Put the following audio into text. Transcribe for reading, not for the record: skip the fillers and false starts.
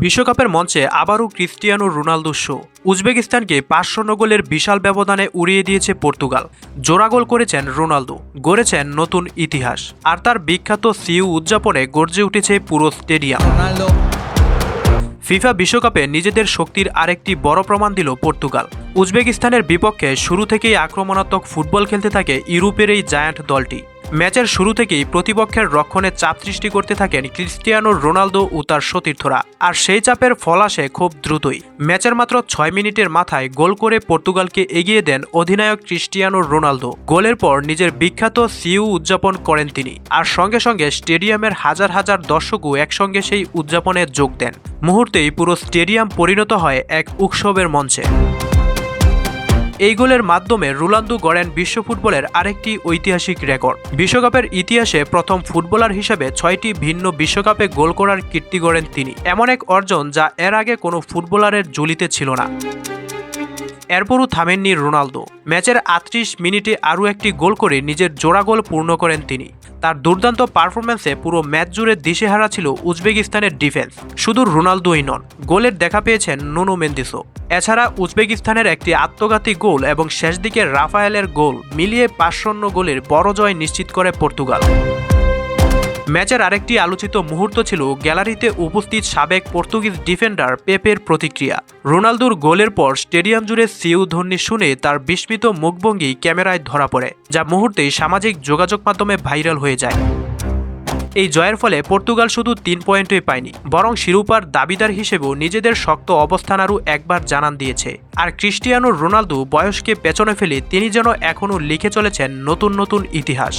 বিশ্বকাপের মঞ্চে আবারও ক্রিস্টিয়ানো রোনালদো শো। উজবেকিস্তানকে ৫-০ গোলের বিশাল ব্যবধানে উড়িয়ে দিয়েছে পর্তুগাল। জোড়া গোল করেছেন রোনালদো, গড়েছেন নতুন ইতিহাস। আর তার বিখ্যাত সিইউ উদযাপনে গর্জে উঠেছে পুরো স্টেডিয়াম। ফিফা বিশ্বকাপে নিজেদের শক্তির আরেকটি বড় প্রমাণ দিল পর্তুগাল। উজবেকিস্তানের বিপক্ষে শুরু থেকেই আক্রমণাত্মক ফুটবল খেলতে থাকে ইউরোপের এই জায়ান্ট দলটি। ম্যাচের শুরু থেকেই প্রতিপক্ষের রক্ষণে চাপ সৃষ্টি করতে থাকেন ক্রিস্টিয়ানো রোনালদো ও তার সতীর্থরা। আর সেই চাপের ফল আসে খুব দ্রুতই। ম্যাচের মাত্র ৬ মিনিটের মাথায় গোল করে পর্তুগালকে এগিয়ে দেন অধিনায়ক ক্রিস্টিয়ানো রোনালদো। গোলের পর নিজের বিখ্যাত সিইউ উদযাপন করেন তিনি। আর সঙ্গে সঙ্গে স্টেডিয়ামের হাজার হাজার দর্শকও একসঙ্গে সেই উদযাপনে যোগ দেন। মুহূর্তেই পুরো স্টেডিয়াম পরিণত হয় এক উৎসবের মঞ্চে। এই গোলের মাধ্যমে রোনালদো গড়েন বিশ্ব ফুটবলের আরেকটি ঐতিহাসিক রেকর্ড। বিশ্বকাপের ইতিহাসে প্রথম ফুটবলার হিসেবে ৬টি ভিন্ন বিশ্বকাপে গোল করার কীর্তি গড়েন তিনি। এমন এক অর্জন যা এর আগে কোনো ফুটবলারের ঝুলিতে ছিল না। এরপরও থামেননি রোনালদো। ম্যাচের ৩৮ মিনিটে আরও একটি গোল করে নিজের জোড়া গোল পূর্ণ করেন তিনি। তার দুর্দান্ত পারফরম্যান্সে পুরো ম্যাচ জুড়ে দিশেহারা ছিল উজবেকিস্তানের ডিফেন্স। শুধু রোনালদোই নন, গোলের দেখা পেয়েছেন নুনো মেন্দিসও। এছাড়া উজবেকিস্তানের একটি আত্মঘাতী গোল এবং শেষ দিকে রাফায়েলের গোল মিলিয়ে ৫-০ গোলের বড় জয় নিশ্চিত করে পর্তুগাল। ম্যাচের আরেকটি আলোচিত মুহূর্ত ছিল গ্যালারিতে উপস্থিত সাবেক পর্তুগিজ ডিফেন্ডার পেপের প্রতিক্রিয়া। রোনালদোর গোলের পর স্টেডিয়াম জুড়ে সিইউ ধ্বনি শুনে তার বিস্মিত মুখভঙ্গি ক্যামেরায় ধরা পড়ে, যা মুহূর্তেই সামাজিক যোগাযোগ মাধ্যমে ভাইরাল হয়ে যায়। এই জয়ের ফলে পর্তুগাল শুধু ৩ পয়েন্টই পায়নি, বরং শিরোপার দাবিদার হিসেবেও নিজেদের শক্ত অবস্থান আরও একবার জানান দিয়েছে। আর ক্রিস্টিয়ানো রোনালদো বয়সকে পেছনে ফেলে তিনি যেন এখনও লিখে চলেছেন নতুন নতুন ইতিহাস।